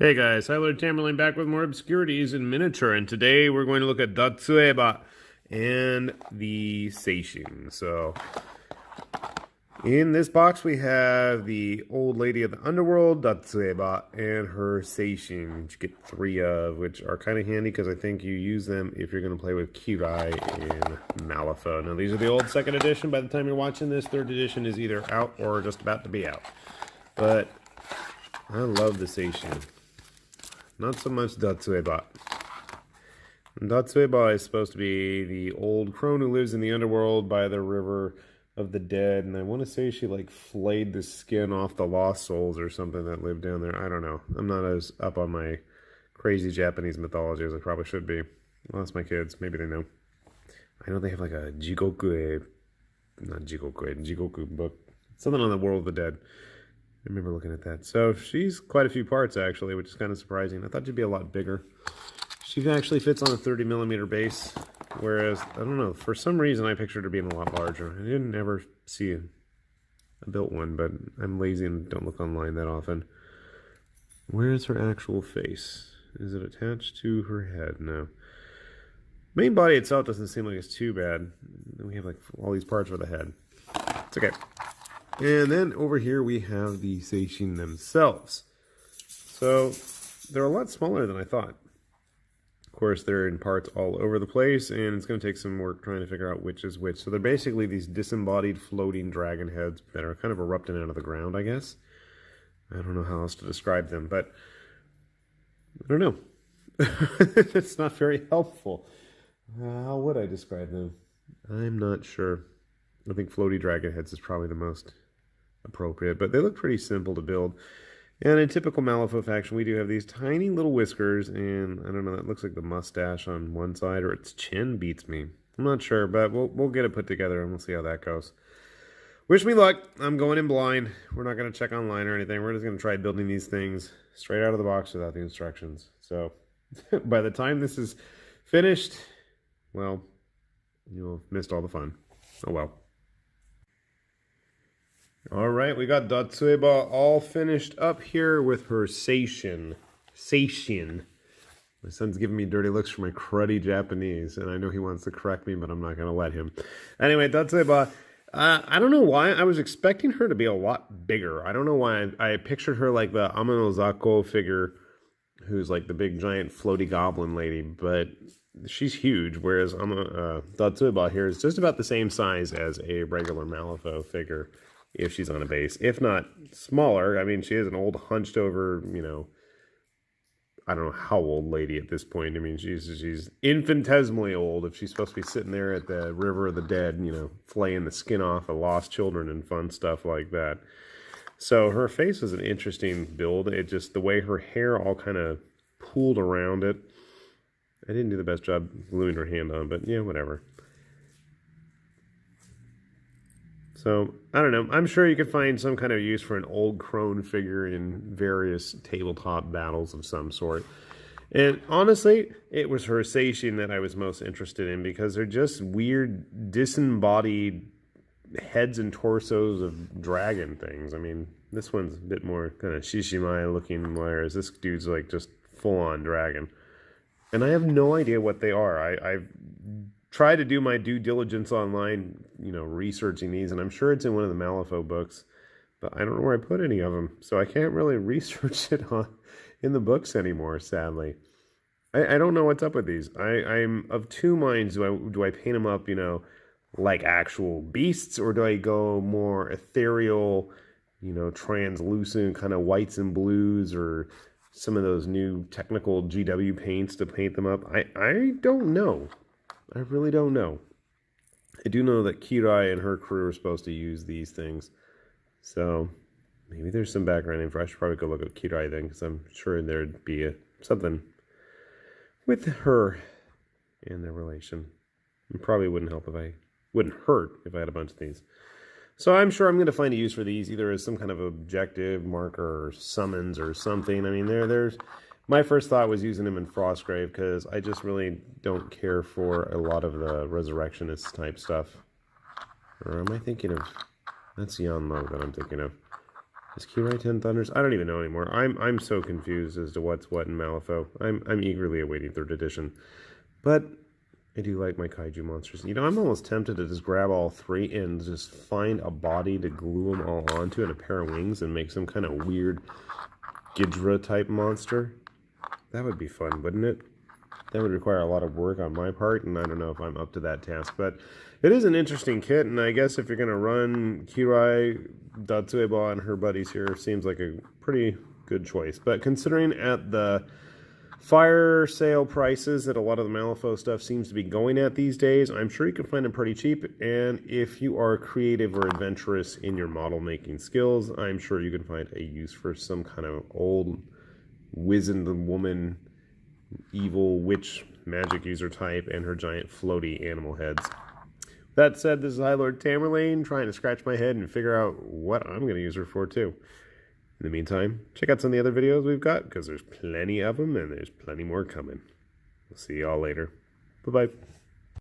Hey guys, Hyler Tamerlane back with more Obscurities in miniature, and today we're going to look at Datsue Ba and the Seishin. So, in this box we have the old lady of the underworld, Datsue Ba, and her Seishin, which you get 3 of, which are kind of handy because I think you use them if you're going to play with Kirai and Malifaux. Now these are the old 2nd edition. By the time you're watching this, 3rd edition is either out or just about to be out. But I love the Seishin. Not so much Datsue Ba. Datsue Ba is supposed to be the old crone who lives in the underworld by the river of the dead, and I want to say she like flayed the skin off the lost souls or something that lived down there. I don't know. I'm not as up on my crazy Japanese mythology as I probably should be. Well, that's my kids. Maybe they know. I know they have like a Jigoku book. Something on the world of the dead. I remember looking at that. So she's quite a few parts, actually, which is kind of surprising. I thought she'd be a lot bigger. She actually fits on a 30mm base, whereas, I don't know, for some reason I pictured her being a lot larger. I didn't ever see a built one, but I'm lazy and don't look online that often. Where is her actual face? Is it attached to her head? No. Main body itself doesn't seem like it's too bad. We have like all these parts for the head. It's okay. And then over here we have the Seishin themselves. So they're a lot smaller than I thought. Of course, they're in parts all over the place, and it's going to take some work trying to figure out which is which. So they're basically these disembodied floating dragon heads that are kind of erupting out of the ground, I guess. I don't know how else to describe them, but I don't know. It's not very helpful. How would I describe them? I'm not sure. I think floaty dragon heads is probably the most appropriate, but they look pretty simple to build. And in typical Malifaux faction, we do have these tiny little whiskers, and I don't know, that looks like the mustache on one side, or its chin beats me. I'm not sure, but we'll get it put together and we'll see how that goes. Wish me luck. I'm going in blind. We're not going to check online or anything. We're just going to try building these things straight out of the box without the instructions. So by the time this is finished, well, you'll have missed all the fun. Oh well. Alright, we got Datsue Ba all finished up here with her Seishin. Seishin. My son's giving me dirty looks for my cruddy Japanese, and I know he wants to correct me, but I'm not going to let him. Anyway, Datsue Ba, I don't know why. I was expecting her to be a lot bigger. I don't know why. I pictured her like the Amanozako figure, who's like the big giant floaty goblin lady, but she's huge, whereas Datsue Ba here is just about the same size as a regular Malifaux figure. If she's on a base, if not smaller. I mean, she is an old hunched over, you know, I don't know how old lady at this point. I mean, she's infinitesimally old if she's supposed to be sitting there at the river of the dead, you know, flaying the skin off of lost children and fun stuff like that. So her face is an interesting build. It just, the way her hair all kind of pooled around it. I didn't do the best job gluing her hand on, but yeah, whatever. So, I don't know. I'm sure you could find some kind of use for an old crone figure in various tabletop battles of some sort. And honestly, it was her Seishin that I was most interested in because they're just weird, disembodied heads and torsos of dragon things. I mean, this one's a bit more kind of Shishimai looking, whereas this dude's like just full-on dragon. And I have no idea what they are. I've try to do my due diligence online, you know, researching these, and I'm sure it's in one of the Malifaux books, but I don't know where I put any of them, so I can't really research it in the books anymore, sadly. I don't know what's up with these. I'm of two minds. Do I paint them up, you know, like actual beasts, or do I go more ethereal, you know, translucent kind of whites and blues, or some of those new technical GW paints to paint them up? I don't know. I really don't know. I do know that Kirai and her crew are supposed to use these things. So maybe there's some background info. I should probably go look at Kirai then, because I'm sure there'd be something with her and their relation. It probably wouldn't hurt if I had a bunch of these. So I'm sure I'm going to find a use for these, either as some kind of objective marker or summons or something. I mean, there's... My first thought was using him in Frostgrave because I just really don't care for a lot of the Resurrectionists type stuff. Or am I thinking of... That's Yanmo that I'm thinking of. Is Kirai 10 Thunders? I don't even know anymore. I'm so confused as to what's what in Malifaux. I'm eagerly awaiting 3rd edition. But I do like my kaiju monsters. You know, I'm almost tempted to just grab all 3 and just find a body to glue them all onto and a pair of wings and make some kind of weird Ghidra type monster. That would be fun, wouldn't it? That would require a lot of work on my part, and I don't know if I'm up to that task. But it is an interesting kit, and I guess if you're going to run Kirai Datsue Ba and her buddies here, seems like a pretty good choice. But considering at the fire sale prices that a lot of the Malifaux stuff seems to be going at these days, I'm sure you can find them pretty cheap. And if you are creative or adventurous in your model making skills, I'm sure you can find a use for some kind of old wizened woman, evil witch magic user type, and her giant floaty animal heads. That said, this is High Lord Tamerlane trying to scratch my head and figure out what I'm going to use her for too. In the meantime, check out some of the other videos we've got, because there's plenty of them and there's plenty more coming. We'll see y'all later. Bye-bye.